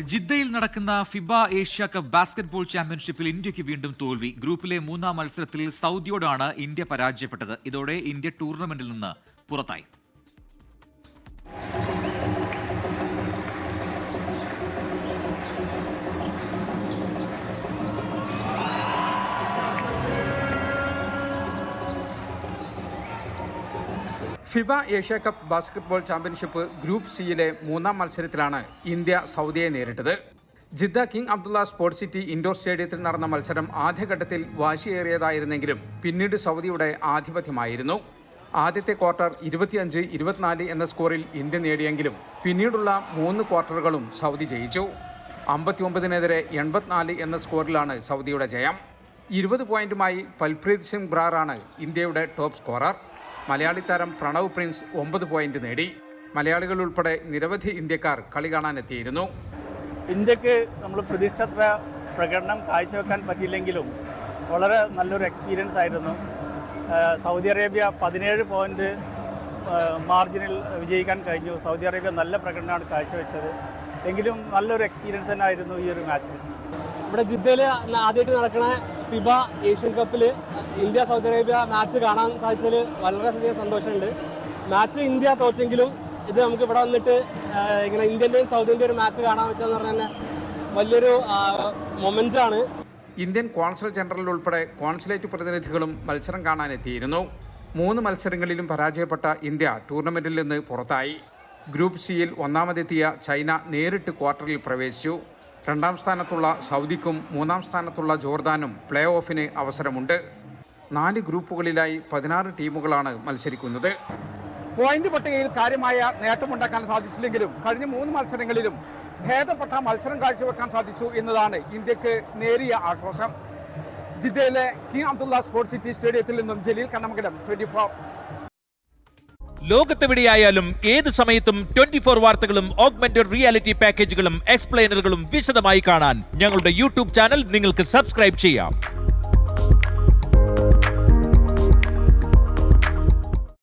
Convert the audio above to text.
ജിദ്ദയിൽ നടക്കുന്ന ഫിബ Asia cup basketball ചാമ്പ്യൻഷിപ്പിൽ ഇന്ത്യക്ക് വീണ്ടും തോൽവി. ഗ്രൂപ്പിലെ മൂന്നാം മത്സരത്തിൽ സൗദിയോടാണ് ഇന്ത്യ പരാജയപ്പെട്ടത്. ഇതോടെ ഇന്ത്യ ടൂർണമെന്റിൽ നിന്ന് പുറത്തായി. FIBA Asia cup basketball championship group സിയിലെ മൂന്നാം മത്സരത്തിലാണ് ഇന്ത്യ സൗദിയെ നേരിട്ടത്. Jeddah King Abdullah sports city indoor സ്റ്റേഡിയത്തിൽ നടന്ന മത്സരം ആദ്യഘട്ടത്തിൽ വാശിയേറിയതായിരുന്നെങ്കിലും പിന്നീട് സൗദിയുടെ ആധിപത്യമായിരുന്നു. ആദ്യത്തെ ക്വാർട്ടർ 25-24 എന്ന സ്കോറിൽ ഇന്ത്യ നേടിയെങ്കിലും പിന്നീടുള്ള 3 ക്വാർട്ടറുകളും സൗദി ജയിച്ചു. 59-നെതിരെ 84 എന്ന സ്കോറിലാണ് സൗദിയുടെ ജയം. 20 പോയിന്റുമായി പൽപ്രീത് സിംഗ് ബ്രാറാണ് ഇന്ത്യയുടെ ടോപ്പ് സ്കോറർ. മലയാളി താരം പ്രണവ് പ്രിൻസ് 9 പോയിന്റ് നേടി. മലയാളികൾ ഉൾപ്പെടെ നിരവധി ഇന്ത്യക്കാർ കളി കാണാനെത്തിയിരുന്നു. ഇന്ത്യക്ക് നമ്മൾ പ്രതീക്ഷിച്ചത്ര പ്രകടനം കാഴ്ചവെക്കാൻ പറ്റിയില്ലെങ്കിലും വളരെ നല്ലൊരു എക്സ്പീരിയൻസ് ആയിരുന്നു. സൗദി അറേബ്യ 17 പോയിന്റ് മാർജിനിൽ വിജയിക്കാൻ കഴിഞ്ഞു. സൗദി അറേബ്യ നല്ല പ്രകടനമാണ് കാഴ്ചവെച്ചത്. എങ്കിലും നല്ലൊരു എക്സ്പീരിയൻസ് തന്നെ ആയിരുന്നു ഈ ഒരു മാച്ച്. ഇവിടെ ജിദ്ദയിൽ ആദ്യമായിട്ട് നടക്കുന്ന ഫിബ ഏഷ്യൻ കപ്പിൽ ഇന്ത്യ സൗദി അറേബ്യ മാച്ച് കാണാൻ സാധിച്ചതിൽ വളരെയധികം സന്തോഷമുണ്ട്. മാച്ച് ഇന്ത്യ തോറ്റെങ്കിലും ഇത് നമുക്ക് ഇവിടെ വന്നിട്ട് ഇങ്ങനെ ഇന്ത്യൻ്റെയും സൗദിൻ്റെയും ഒരു മാച്ച് കാണാൻ പറ്റുമെന്ന് പറഞ്ഞാൽ തന്നെ വലിയൊരു മൊമെൻ്റാണ്. ഇന്ത്യൻ കോൺസുൽ ജനറൽ ഉൾപ്പെടെ കോൺസുലേറ്റ് പ്രതിനിധികളും മത്സരം കാണാനെത്തിയിരുന്നു. 3 മത്സരങ്ങളിലും പരാജയപ്പെട്ട ഇന്ത്യ ടൂർണമെന്റിൽ നിന്ന് പുറത്തായി. ഗ്രൂപ്പ് സിയിൽ ഒന്നാമതെത്തിയ ചൈന നേരിട്ട് ക്വാർട്ടറിൽ പ്രവേശിച്ചു. 2ാം സ്ഥാനത്തുള്ള സൗദിക്കും 3ാം സ്ഥാനത്തുള്ള ജോർദാനും പ്ലേ ഓഫിന് അവസരമുണ്ട്. 4 ഗ്രൂപ്പുകളിലായി 16 ടീമുകളാണ് മത്സരിക്കുന്നത്. പോയിന്റ് പട്ടികയിൽ കാര്യമായ നേട്ടമുണ്ടാക്കാൻ സാധിച്ചില്ലെങ്കിലും കഴിഞ്ഞ 3 മത്സരങ്ങളിലും ഭേദപ്പെട്ട മത്സരം കാഴ്ചവെക്കാൻ സാധിച്ചു എന്നതാണ് ഇന്ത്യക്ക് നേരിയ ആശ്വാസം. ജിദ്ദയിലെ കിങ് അബ്ദുള്ള സ്പോർട്സ് സിറ്റി സ്റ്റേഡിയത്തിൽ നിന്നും ജലീൽ കണ്ണമംഗലം, 24. ലോകത്തെവിടെയായാലും ഏത് സമയത്തും 24 വാർത്തകളും ഓഗ്മെന്റഡ് റിയാലിറ്റി പാക്കേജുകളും എക്സ്പ്ലെയിനറുകളും വിശദമായി കാണാൻ ഞങ്ങളുടെ യൂട്യൂബ് ചാനൽ നിങ്ങൾക്ക് സബ്സ്ക്രൈബ് ചെയ്യാം.